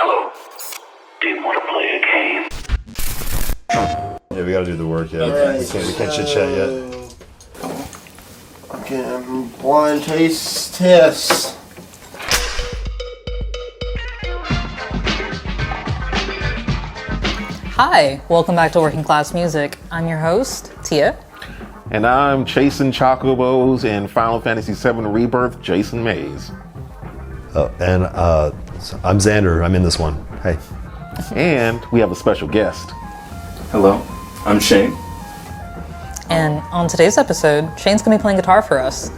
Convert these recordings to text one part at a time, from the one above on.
Hello. Do you want to play a game? Yeah, we gotta do the work yet. Alright, We can't chit chat yet. Okay, blind taste test. Hi, welcome back to Working Class Music. I'm your host, Tia. And I'm chasing chocobos in Final Fantasy VII Rebirth, Jason Mays. And I'm Xander. I'm in this one. Hey. And we have a special guest. Hello, I'm Shane. And on today's episode, Shane's going to be playing guitar for us.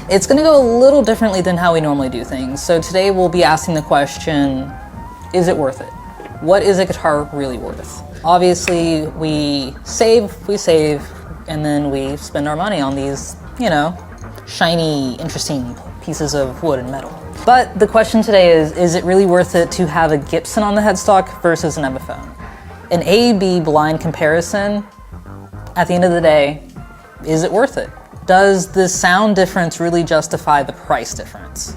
It's going to go a little differently than how we normally do things. So today we'll be asking the question, is it worth it? What is a guitar really worth? Obviously, we save, and then we spend our money on these, shiny, interesting pieces of wood and metal. But the question today is it really worth it to have a Gibson on the headstock versus an Epiphone? An A-B blind comparison, at the end of the day, is it worth it? Does the sound difference really justify the price difference?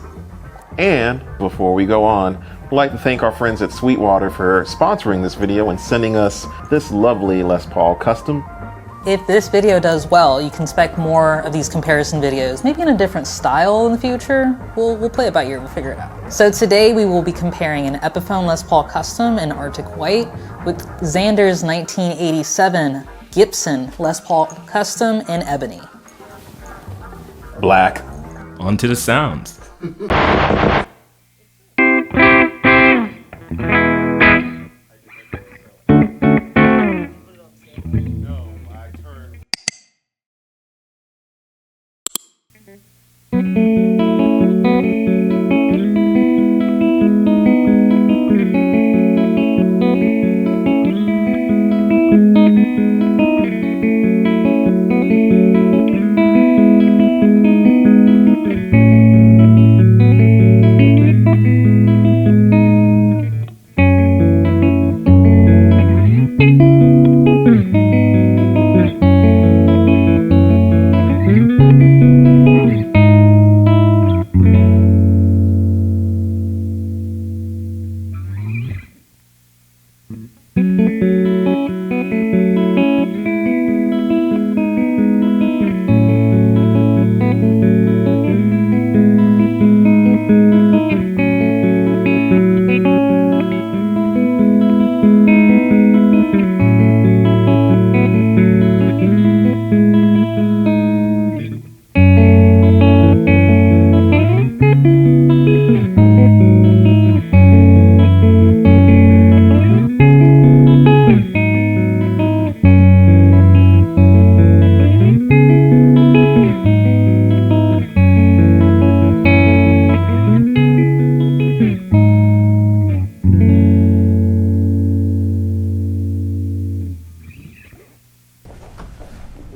And before we go on, I'd like to thank our friends at Sweetwater for sponsoring this video and sending us this lovely Les Paul Custom. If this video does well, you can expect more of these comparison videos, maybe in a different style in the future. We'll play it by ear, we'll figure it out. So today we will be comparing an Epiphone Les Paul Custom in Arctic White with Xander's 1987 Gibson Les Paul Custom in Ebony. Black. On to the sounds.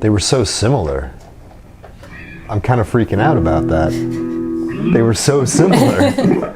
They were so similar. I'm kind of freaking out about that. They were so similar.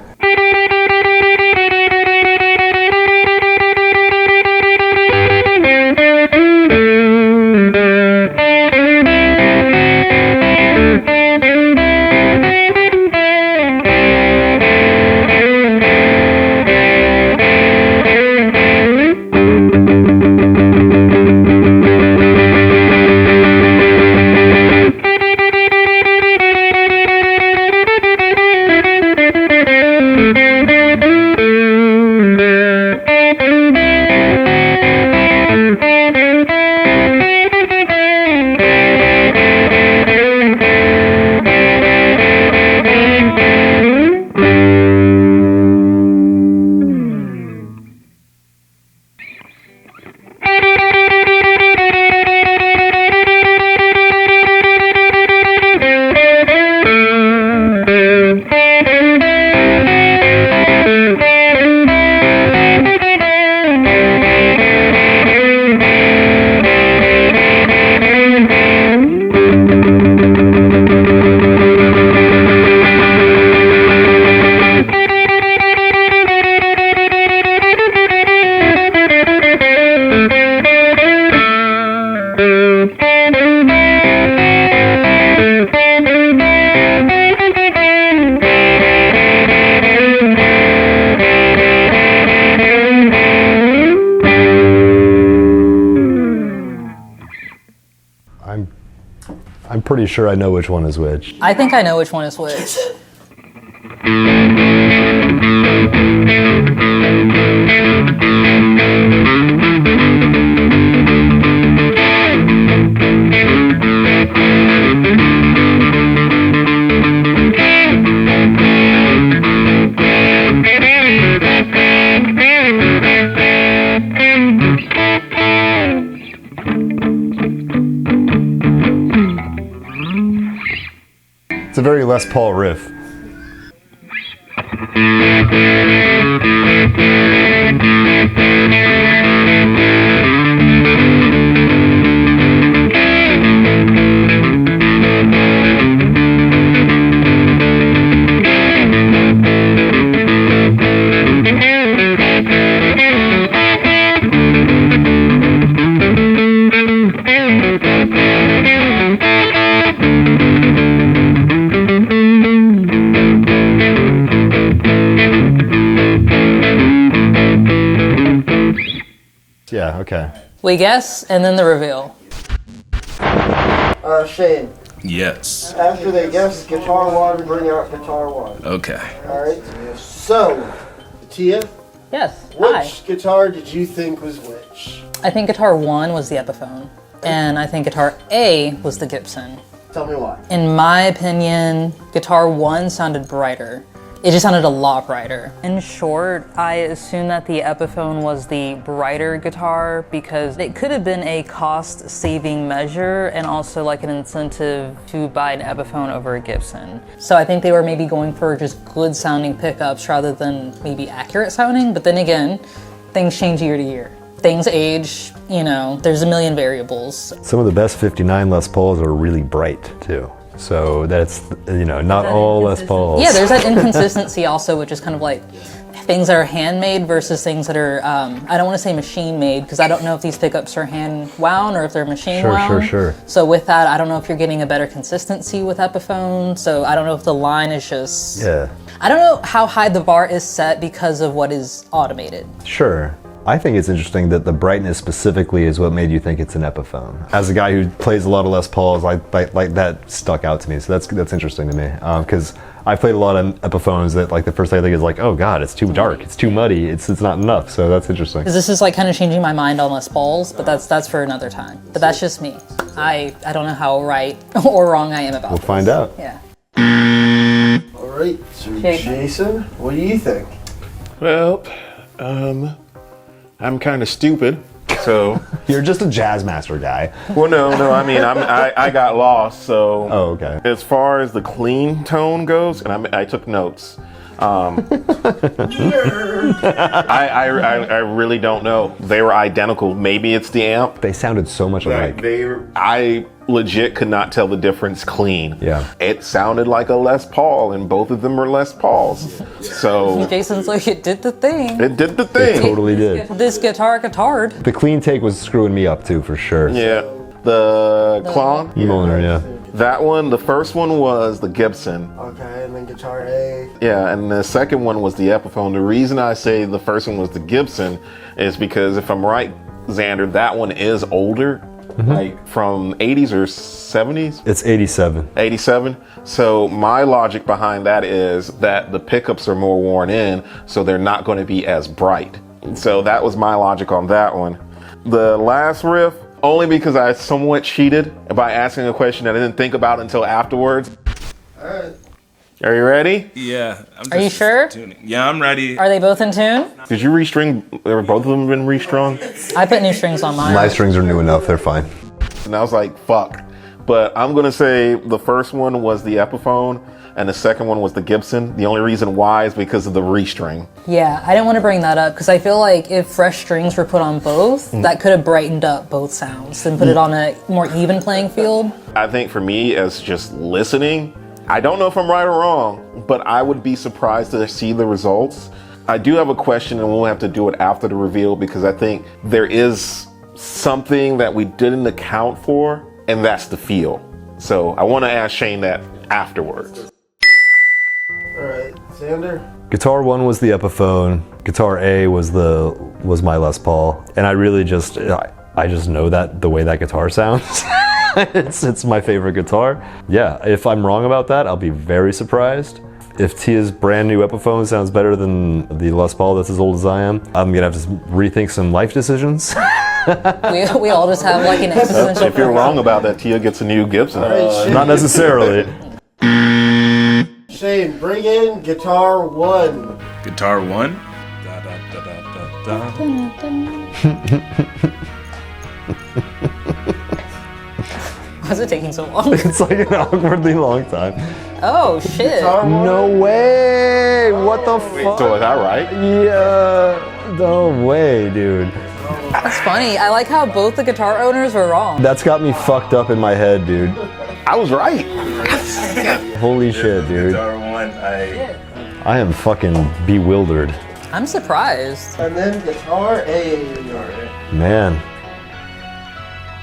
pretty sure I know which one is which. I think I know which one is which. It's a very Les Paul riff. Yeah, okay. We guess, and then the reveal. Shane, Yes. after they guess guitar one, bring out guitar one. Okay. Alright? So, Tia, Yes. Hi. which guitar did you think was which? I think guitar 1 was the Epiphone, and I think guitar A was the Gibson. Tell me why. In my opinion, guitar 1 sounded brighter. It just sounded a lot brighter. In short, I assume that the Epiphone was the brighter guitar because it could have been a cost-saving measure and also like an incentive to buy an Epiphone over a Gibson. So I think they were maybe going for just good sounding pickups rather than maybe accurate sounding, but then again, things change year to year. Things age, you know, there's a million variables. Some of the best 59 Les Pauls are really bright, too. So that's, you know, not all Les Pauls. Yeah, there's that inconsistency also, which is kind of like things that are handmade versus things that are, I don't want to say machine made, because I don't know if these pickups are hand wound or if they're machine wound. Sure. So with that, I don't know if you're getting a better consistency with Epiphone. So I don't know if the line is just, Yeah, I don't know how high the bar is set because of what is automated. sure. I think it's interesting that the brightness specifically is what made you think it's an Epiphone. As a guy who plays a lot of Les Pauls, like that stuck out to me. So that's interesting to me because I played a lot of Epiphones that like the first thing I think is like, oh god, it's too dark, it's too muddy, it's not enough. So that's interesting. Because this is like kind of changing my mind on Les Pauls, but that's for another time. But that's just me. I don't know how right or wrong I am about We'll this. find out. Yeah. Alright, so Jason. Jason, what do you think? Well, I'm kind of stupid, so. You're just a jazz master guy. Well, no. I mean, I got lost. So. Oh, okay. As far as the clean tone goes, and I took notes. I really don't know. They were identical. Maybe it's the amp. They sounded so much alike. I legit could not tell the difference clean. Yeah. It sounded like a Les Paul, and both of them were Les Pauls. So Jason's like, it did the thing. it did the It thing. totally did. This guitared. The clean take was screwing me up too, for sure. Yeah. The Klon, Mueller, yeah. that one, the first one was the Gibson. Okay, and then guitar A. Yeah, and the second one was the Epiphone. The reason I say the first one was the Gibson is because if I'm right, Xander, that one is older, like from 80s or 70s? It's 87. 87. So my logic behind that is that the pickups are more worn in, so they're not going to be as bright. So that was my logic on that one. The last riff, only because I somewhat cheated by asking a question I didn't think about until afterwards. Alright. Are you ready? Yeah. Are you sure? Tuning. Yeah, I'm ready. Are they both in tune? Did you restring? Or both of them been restrung? I put new strings on mine. My strings are new enough, they're fine. And I was like, fuck. But I'm gonna say the first one was the Epiphone and the second one was the Gibson. The only reason why is because of the restring. Yeah, I didn't want to bring that up because I feel like if fresh strings were put on both, that could have brightened up both sounds and put it on a more even playing field. I think for me, as just listening, I don't know if I'm right or wrong, but I would be surprised to see the results. I do have a question and we'll have to do it after the reveal because I think there is something that we didn't account for, and that's the feel. So I want to ask Shane that afterwards. Alright, Xander? Guitar 1 was the Epiphone, guitar A was my Les Paul, and I really just I just know that the way that guitar sounds. It's my favorite guitar. Yeah, if I'm wrong about that, I'll be very surprised. If Tia's brand new Epiphone sounds better than the Les Paul that's as old as I am, I'm gonna have to rethink some life decisions. We all just have like an existential. If you're wrong about that, Tia gets a new Gibson. Not necessarily. Shane, bring in guitar 1. Guitar 1. Da, da, da, da, da, da. Why is it taking so long? It's like an awkwardly long time. Oh shit! Guitar 1. No way! What the fuck? So is that right? Yeah. No way, dude. That's funny. I like how both the guitar owners were wrong. That's got me fucked up in my head, dude. I was right. Holy shit, dude. Guitar 1. I am fucking bewildered. I'm surprised. And then guitar A. Man.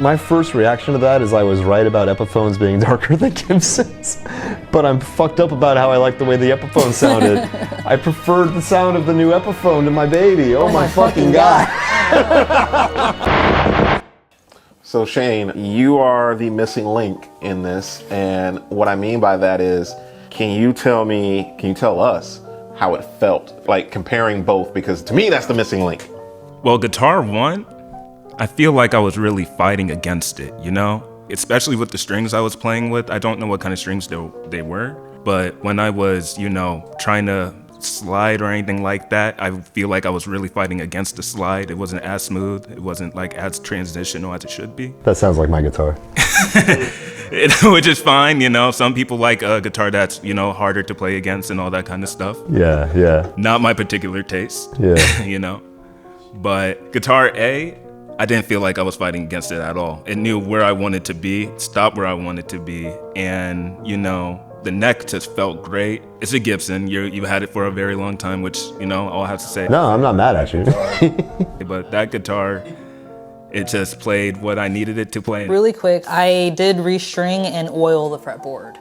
My first reaction to that is I was right about Epiphones being darker than Gibsons, but I'm fucked up about how I like the way the Epiphone sounded. I preferred the sound of the new Epiphone to my baby. Oh my fucking god. So Shane, you are the missing link in this, and what I mean by that is, can you tell us how it felt, like comparing both, because to me that's the missing link. Well, Guitar 1, I feel like I was really fighting against it, you know? Especially with the strings I was playing with. I don't know what kind of strings they were, but when I was, trying to slide or anything like that, I feel like I was really fighting against the slide. It wasn't as smooth. It wasn't like as transitional as it should be. That sounds like my guitar. Which is fine, Some people like a guitar that's, harder to play against and all that kind of stuff. Yeah. Not my particular taste. Yeah. But Guitar A, I didn't feel like I was fighting against it at all. It knew where I wanted to be, stopped where I wanted to be, and the neck just felt great. It's a Gibson. You've had it for a very long time, which I'll have to say. No, I'm not mad at you. But that guitar, it just played what I needed it to play. Really quick, I did restring and oil the fretboard.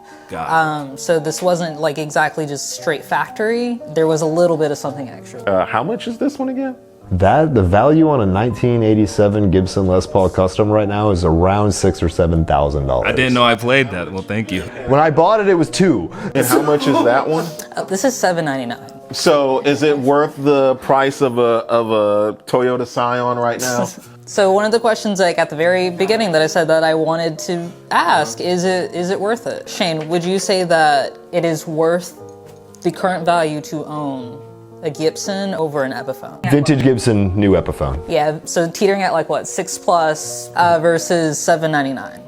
So this wasn't like exactly just straight factory. There was a little bit of something extra. How much is this one again? The value on a 1987 Gibson Les Paul Custom right now is around $6,000 or $7,000. I didn't know I played that. Well, thank you. When I bought it, it was $2,000. And how much is that one? This is $799. So is it worth the price of a Toyota Scion right now? So one of the questions like at the very beginning that I said that I wanted to ask, is it worth it? Shane, would you say that it is worth the current value to own a Gibson over an Epiphone? Vintage Gibson, new Epiphone. Yeah, so teetering at like what, 6+ versus $799.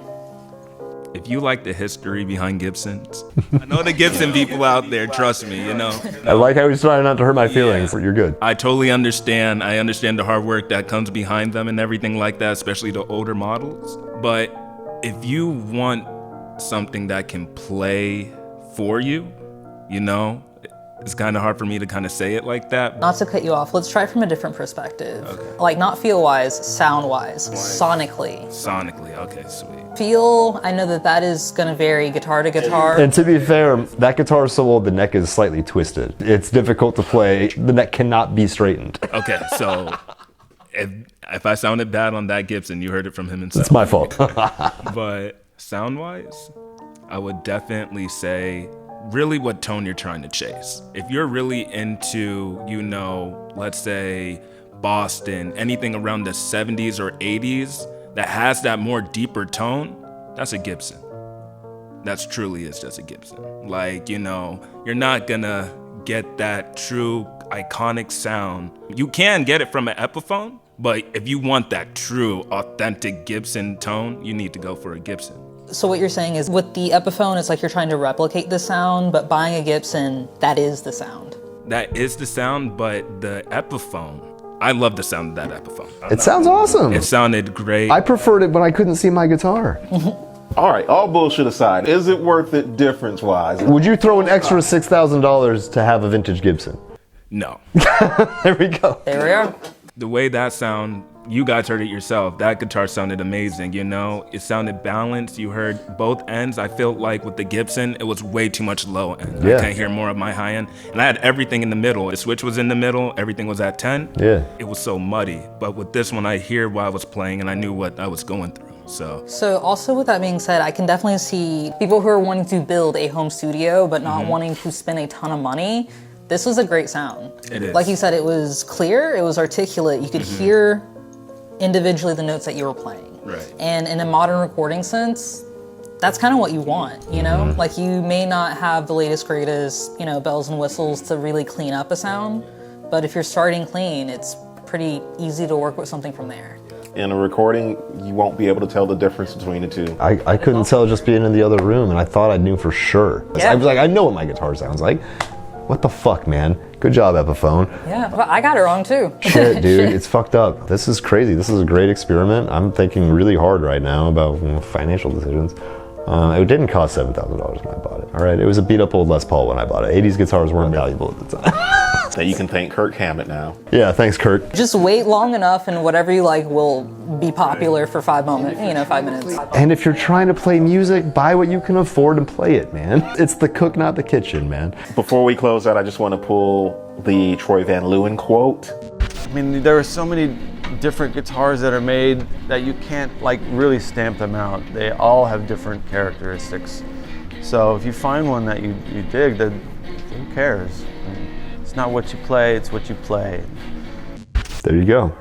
If you like the history behind Gibsons, I know the Gibson people out there, trust me, I like how he's trying not to hurt my feelings. You're good. I totally understand. I understand the hard work that comes behind them and everything like that, especially the older models. But if you want something that can play for you, it's kind of hard for me to kind of say it like that. Not to cut you off, let's try from a different perspective. Okay. Like not feel-wise, sound-wise, sonically. Sonically, okay, sweet. Feel, I know that is gonna vary guitar to guitar. And to be fair, that guitar is so old, the neck is slightly twisted. It's difficult to play. The neck cannot be straightened. Okay, so if I sounded bad on that Gibson, you heard it from him himself. It's my fault. But sound-wise, I would definitely say really what tone you're trying to chase. If you're really into, let's say Boston, anything around the 70s or 80s that has that more deeper tone, that's a Gibson. That's truly is just a Gibson. Like, you're not gonna get that true iconic sound. You can get it from an Epiphone, but if you want that true, authentic Gibson tone, you need to go for a Gibson. So what you're saying is with the Epiphone, it's like you're trying to replicate the sound, but buying a Gibson, that is the sound. That is the sound, but the Epiphone, I love the sound of that Epiphone. It sounds awesome. It sounded great. I preferred it when I couldn't see my guitar. All right, all bullshit aside, is it worth it difference-wise? Would you throw an extra $6,000 to have a vintage Gibson? No. There we go. There we are. The way that sound, you guys heard it yourself. That guitar sounded amazing, It sounded balanced. You heard both ends. I felt like with the Gibson, it was way too much low end. Yeah. I can't hear more of my high end. And I had everything in the middle. The switch was in the middle. Everything was at 10. Yeah. It was so muddy. But with this one, I hear what I was playing and I knew what I was going through. So also with that being said, I can definitely see people who are wanting to build a home studio but not wanting to spend a ton of money. This was a great sound. It is. Like you said, it was clear, it was articulate. You could hear individually the notes that you were playing. Right. And in a modern recording sense, that's kind of what you want, you know? Like you may not have the latest, greatest, you know, bells and whistles to really clean up a sound, but if you're starting clean, it's pretty easy to work with something from there. In a recording, you won't be able to tell the difference between the two. I couldn't tell just being in the other room, and I thought I knew for sure. Yeah. I was like, I know what my guitar sounds like. What the fuck, man? Good job, Epiphone. Yeah, but I got it wrong too. Shit, dude, it's fucked up. This is crazy. This is a great experiment. I'm thinking really hard right now about financial decisions. It didn't cost $7,000 when I bought it. All right, it was a beat up old Les Paul when I bought it. 80s guitars weren't valuable at the time. That you can thank Kirk Hammett now. Yeah, thanks, Kurt. Just wait long enough and whatever you like will be popular for 5 minutes. And if you're trying to play music, buy what you can afford and play it, man. It's the cook, not the kitchen, man. Before we close out, I just want to pull the Troy Van Leeuwen quote. I mean, there are so many different guitars that are made that you can't like really stamp them out. They all have different characteristics. So if you find one that you dig, then who cares? I mean, it's not what you play, it's what you play. There you go.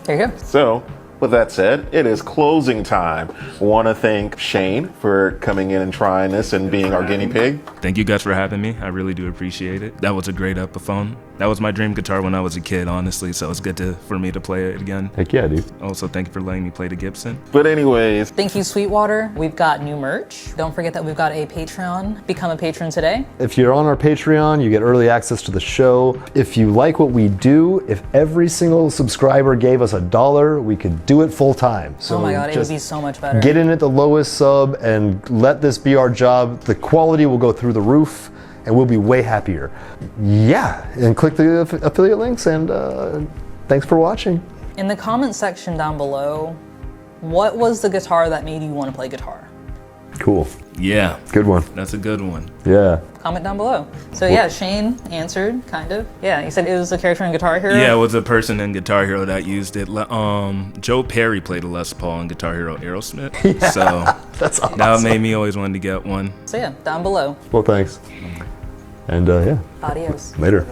There you go. So, with that said, it is closing time. I want to thank Shane for coming in and trying this and being our guinea pig. Thank you guys for having me. I really do appreciate it. That was a great Epiphone. That was my dream guitar when I was a kid, honestly, so it's good for me to play it again. Heck yeah, dude. Also, thank you for letting me play the Gibson. But anyways, Thank you, Sweetwater. We've got new merch. Don't forget that we've got a Patreon. Become a patron today. If you're on our Patreon, you get early access to the show. If you like what we do, if every single subscriber gave us $1, we could do it full time. So Oh my god, it would just be so much better. get in at the lowest sub and let this be our job. The quality will go through the roof and we'll be way happier. Yeah, and click the affiliate links and thanks for watching. In the comment section down below, what was the guitar that made you want to play guitar? Cool. Yeah, Good one. that's a good one. Yeah. Comment down below. So yeah, Shane answered, kind of. Yeah, he said it was a character in Guitar Hero. Yeah, it was a person in Guitar Hero that used it. Joe Perry played a Les Paul in Guitar Hero Aerosmith. Yeah, so That's awesome. that made me always want to get one. So yeah, down below. Well, thanks. And yeah, Adios. later.